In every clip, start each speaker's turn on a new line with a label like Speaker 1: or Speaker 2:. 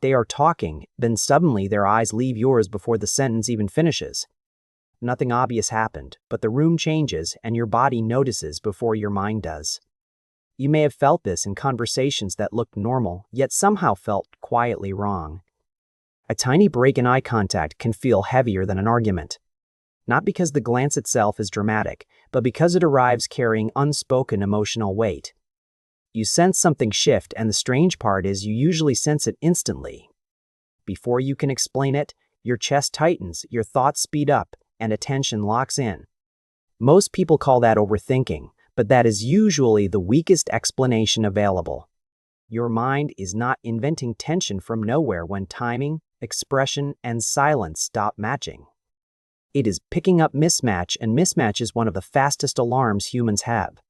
Speaker 1: They are talking, then suddenly their eyes leave yours before the sentence even finishes. Nothing obvious happened, but the room changes and your body notices before your mind does. You may have felt this in conversations that looked normal, yet somehow felt quietly wrong. A tiny break in eye contact can feel heavier than an argument. Not because the glance itself is dramatic, but because it arrives carrying unspoken emotional weight. You sense something shift, and the strange part is you usually sense it instantly. Before you can explain it, your chest tightens, your thoughts speed up, and attention locks in. Most people call that overthinking, but that is usually the weakest explanation available. Your mind is not inventing tension from nowhere when timing, expression, and silence stop matching. It is picking up mismatch, and mismatch is one of the fastest alarms humans have.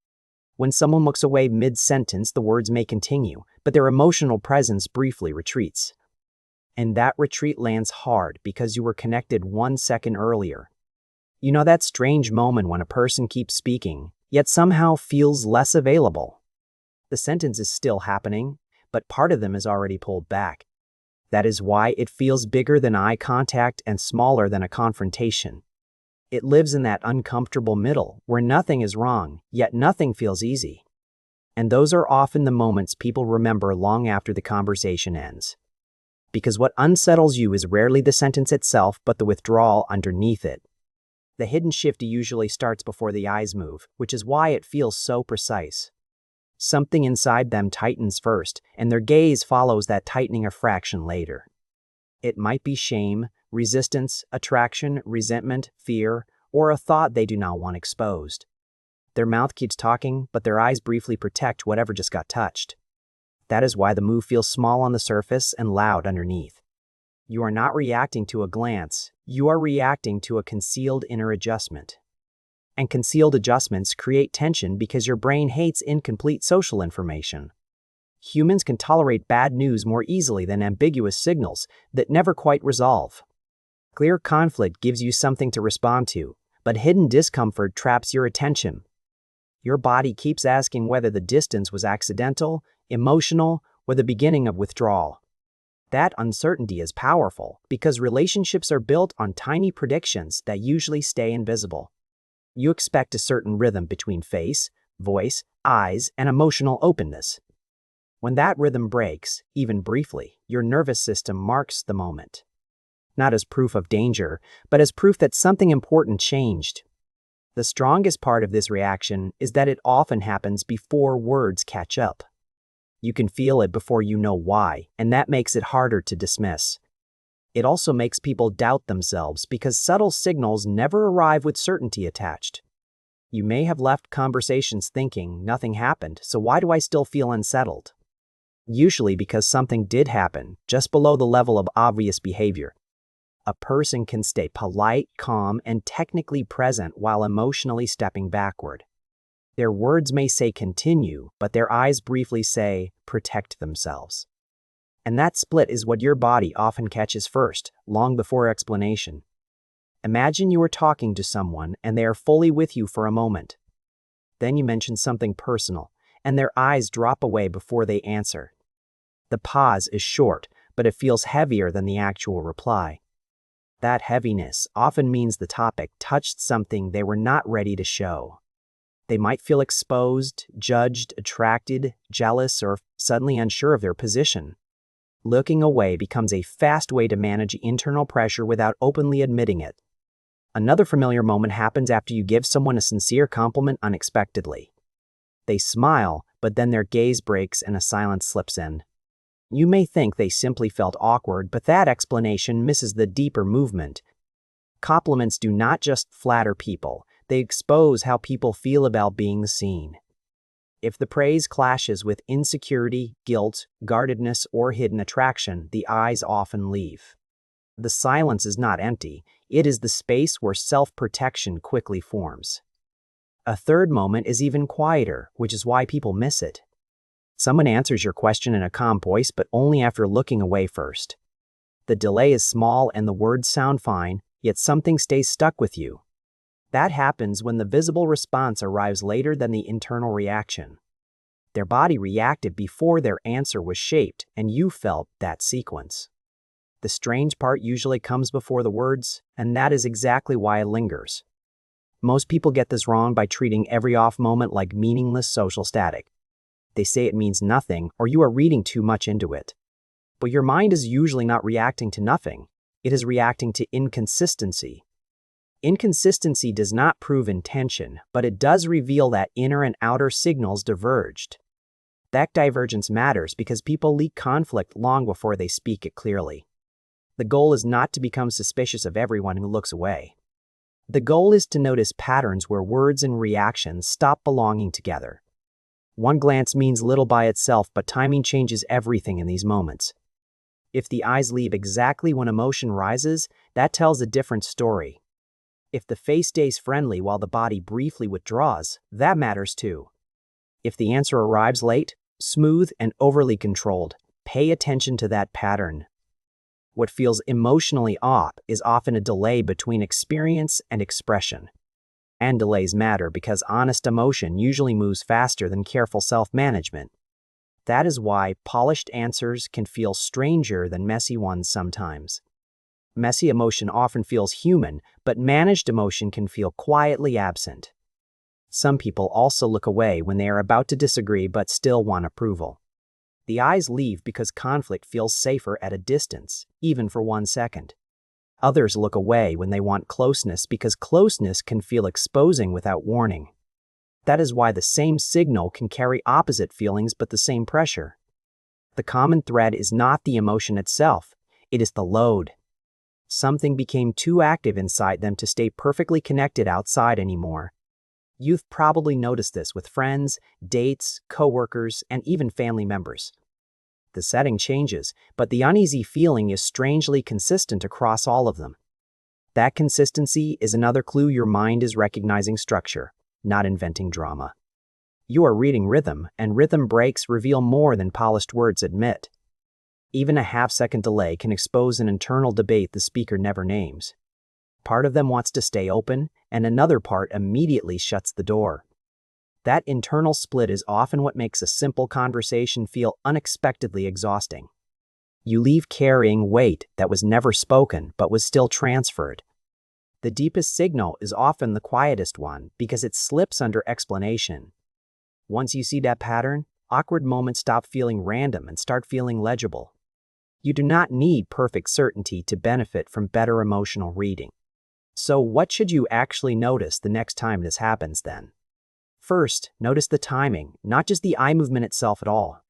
Speaker 1: When someone looks away mid-sentence, the words may continue, but their emotional presence briefly retreats. And that retreat lands hard because you were connected 1 second earlier. You know that strange moment when a person keeps speaking, yet somehow feels less available. The sentence is still happening, but part of them is already pulled back. That is why it feels bigger than eye contact and smaller than a confrontation. It lives in that uncomfortable middle, where nothing is wrong, yet nothing feels easy. And those are often the moments people remember long after the conversation ends. Because what unsettles you is rarely the sentence itself, but the withdrawal underneath it. The hidden shift usually starts before the eyes move, which is why it feels so precise. Something inside them tightens first, and their gaze follows that tightening a fraction later. It might be shame, resistance, attraction, resentment, fear, or a thought they do not want exposed. Their mouth keeps talking, but their eyes briefly protect whatever just got touched. That is why the move feels small on the surface and loud underneath. You are not reacting to a glance, you are reacting to a concealed inner adjustment. And concealed adjustments create tension because your brain hates incomplete social information. Humans can tolerate bad news more easily than ambiguous signals that never quite resolve. Clear conflict gives you something to respond to, but hidden discomfort traps your attention. Your body keeps asking whether the distance was accidental, emotional, or the beginning of withdrawal. That uncertainty is powerful because relationships are built on tiny predictions that usually stay invisible. You expect a certain rhythm between face, voice, eyes, and emotional openness. When that rhythm breaks, even briefly, your nervous system marks the moment. Not as proof of danger, but as proof that something important changed. The strongest part of this reaction is that it often happens before words catch up. You can feel it before you know why, and that makes it harder to dismiss. It also makes people doubt themselves because subtle signals never arrive with certainty attached. You may have left conversations thinking nothing happened, so why do I still feel unsettled? Usually because something did happen, just below the level of obvious behavior. A person can stay polite, calm, and technically present while emotionally stepping backward. Their words may say continue, but their eyes briefly say protect themselves. And that split is what your body often catches first, long before explanation. Imagine you are talking to someone and they are fully with you for a moment. Then you mention something personal, and their eyes drop away before they answer. The pause is short, but it feels heavier than the actual reply. That heaviness often means the topic touched something they were not ready to show. They might feel exposed, judged, attracted, jealous, or suddenly unsure of their position. Looking away becomes a fast way to manage internal pressure without openly admitting it. Another familiar moment happens after you give someone a sincere compliment unexpectedly. They smile, but then their gaze breaks and a silence slips in. You may think they simply felt awkward, but that explanation misses the deeper movement. Compliments do not just flatter people, they expose how people feel about being seen. If the praise clashes with insecurity, guilt, guardedness, or hidden attraction, the eyes often leave. The silence is not empty, it is the space where self-protection quickly forms. A third moment is even quieter, which is why people miss it. Someone answers your question in a calm voice, but only after looking away first. The delay is small and the words sound fine, yet something stays stuck with you. That happens when the visible response arrives later than the internal reaction. Their body reacted before their answer was shaped, and you felt that sequence. The strange part usually comes before the words, and that is exactly why it lingers. Most people get this wrong by treating every off moment like meaningless social static. They say it means nothing, or you are reading too much into it. But your mind is usually not reacting to nothing. It is reacting to inconsistency. Inconsistency does not prove intention, but it does reveal that inner and outer signals diverged. That divergence matters because people leak conflict long before they speak it clearly. The goal is not to become suspicious of everyone who looks away. The goal is to notice patterns where words and reactions stop belonging together. One glance means little by itself, but timing changes everything in these moments. If the eyes leave exactly when emotion rises, that tells a different story. If the face stays friendly while the body briefly withdraws, that matters too. If the answer arrives late, smooth, and overly controlled, pay attention to that pattern. What feels emotionally off is often a delay between experience and expression. And delays matter because honest emotion usually moves faster than careful self-management. That is why polished answers can feel stranger than messy ones sometimes. Messy emotion often feels human, but managed emotion can feel quietly absent. Some people also look away when they are about to disagree but still want approval. The eyes leave because conflict feels safer at a distance, even for 1 second. Others look away when they want closeness because closeness can feel exposing without warning. That is why the same signal can carry opposite feelings but the same pressure. The common thread is not the emotion itself, it is the load. Something became too active inside them to stay perfectly connected outside anymore. You've probably noticed this with friends, dates, coworkers, and even family members. The setting changes, but the uneasy feeling is strangely consistent across all of them. That consistency is another clue your mind is recognizing structure, not inventing drama. You are reading rhythm, and rhythm breaks reveal more than polished words admit. Even a half-second delay can expose an internal debate the speaker never names. Part of them wants to stay open, and another part immediately shuts the door. That internal split is often what makes a simple conversation feel unexpectedly exhausting. You leave carrying weight that was never spoken but was still transferred. The deepest signal is often the quietest one because it slips under explanation. Once you see that pattern, awkward moments stop feeling random and start feeling legible. You do not need perfect certainty to benefit from better emotional reading. So what should you actually notice the next time this happens then? First, notice the timing, not just the eye movement itself at all.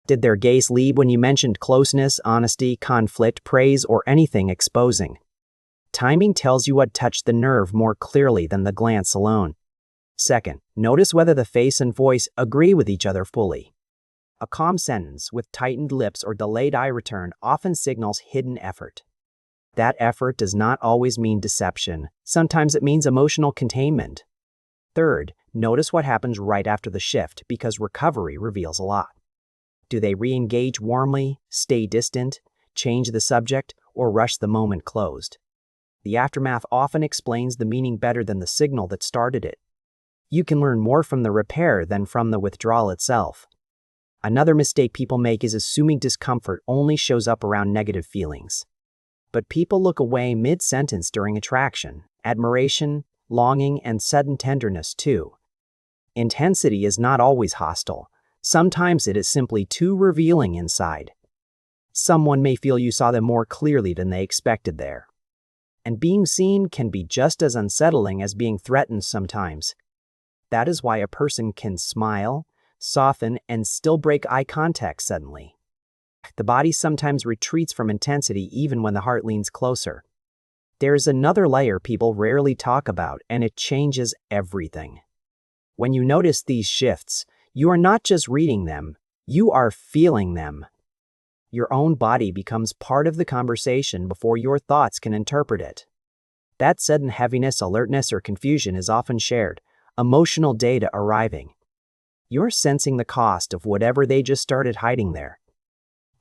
Speaker 1: Did their gaze leave when you mentioned closeness, honesty, conflict, praise, or anything exposing? Timing tells you what touched the nerve more clearly than the glance alone. Second, notice whether the face and voice agree with each other fully. A calm sentence with tightened lips or delayed eye return often signals hidden effort. That effort does not always mean deception. Sometimes it means emotional containment. Third, notice what happens right after the shift because recovery reveals a lot. Do they re-engage warmly, stay distant, change the subject, or rush the moment closed? The aftermath often explains the meaning better than the signal that started it. You can learn more from the repair than from the withdrawal itself. Another mistake people make is assuming discomfort only shows up around negative feelings. But people look away mid-sentence during attraction, admiration, longing, and sudden tenderness too. Intensity is not always hostile. Sometimes it is simply too revealing inside. Someone may feel you saw them more clearly than they expected there. And being seen can be just as unsettling as being threatened sometimes. That is why a person can smile, soften, and still break eye contact suddenly. The body sometimes retreats from intensity even when the heart leans closer. There's another layer people rarely talk about, and it changes everything. When you notice these shifts, you are not just reading them, you are feeling them. Your own body becomes part of the conversation before your thoughts can interpret it. That sudden heaviness, alertness, or confusion is often shared, emotional data arriving. You're sensing the cost of whatever they just started hiding there.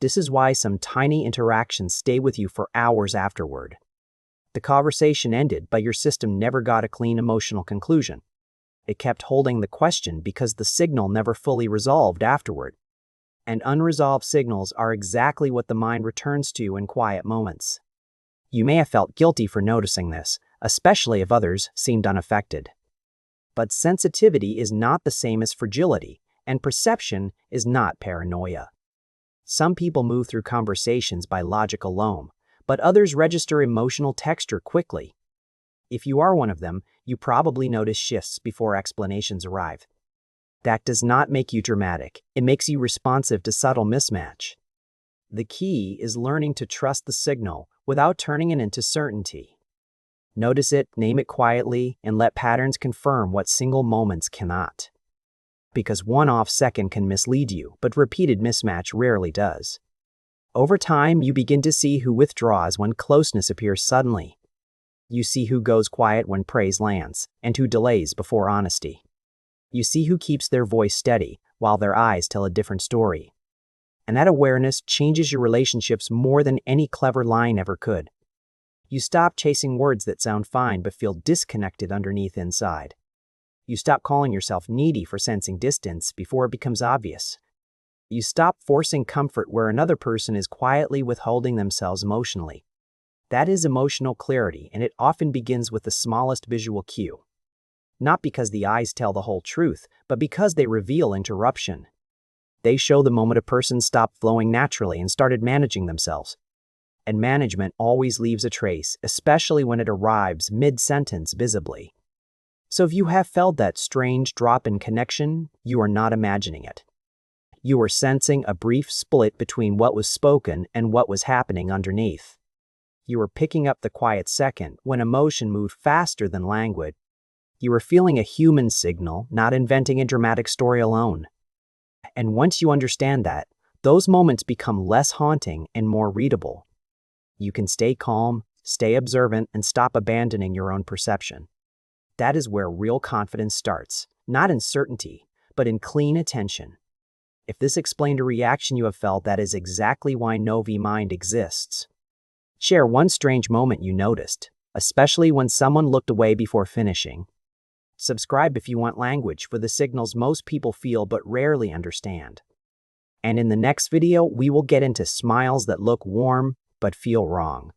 Speaker 1: This is why some tiny interactions stay with you for hours afterward. The conversation ended, but your system never got a clean emotional conclusion. It kept holding the question because the signal never fully resolved afterward. And unresolved signals are exactly what the mind returns to in quiet moments. You may have felt guilty for noticing this, especially if others seemed unaffected. But sensitivity is not the same as fragility, and perception is not paranoia. Some people move through conversations by logic alone, but others register emotional texture quickly. If you are one of them, you probably notice shifts before explanations arrive. That does not make you dramatic. It makes you responsive to subtle mismatch. The key is learning to trust the signal without turning it into certainty. Notice it, name it quietly, and let patterns confirm what single moments cannot. Because one off second can mislead you, but repeated mismatch rarely does. Over time, you begin to see who withdraws when closeness appears suddenly. You see who goes quiet when praise lands, and who delays before honesty. You see who keeps their voice steady, while their eyes tell a different story. And that awareness changes your relationships more than any clever line ever could. You stop chasing words that sound fine but feel disconnected underneath inside. You stop calling yourself needy for sensing distance before it becomes obvious. You stop forcing comfort where another person is quietly withholding themselves emotionally. That is emotional clarity, and it often begins with the smallest visual cue. Not because the eyes tell the whole truth, but because they reveal interruption. They show the moment a person stopped flowing naturally and started managing themselves. And management always leaves a trace, especially when it arrives mid-sentence visibly. So if you have felt that strange drop in connection, you are not imagining it. You are sensing a brief split between what was spoken and what was happening underneath. You are picking up the quiet second when emotion moved faster than language. You are feeling a human signal, not inventing a dramatic story alone. And once you understand that, those moments become less haunting and more readable. You can stay calm, stay observant, and stop abandoning your own perception. That is where real confidence starts, not in certainty, but in clean attention. If this explained a reaction you have felt, that is exactly why Novi Mind exists. Share one strange moment you noticed, especially when someone looked away before finishing. Subscribe if you want language for the signals most people feel but rarely understand. And in the next video, we will get into smiles that look warm but feel wrong.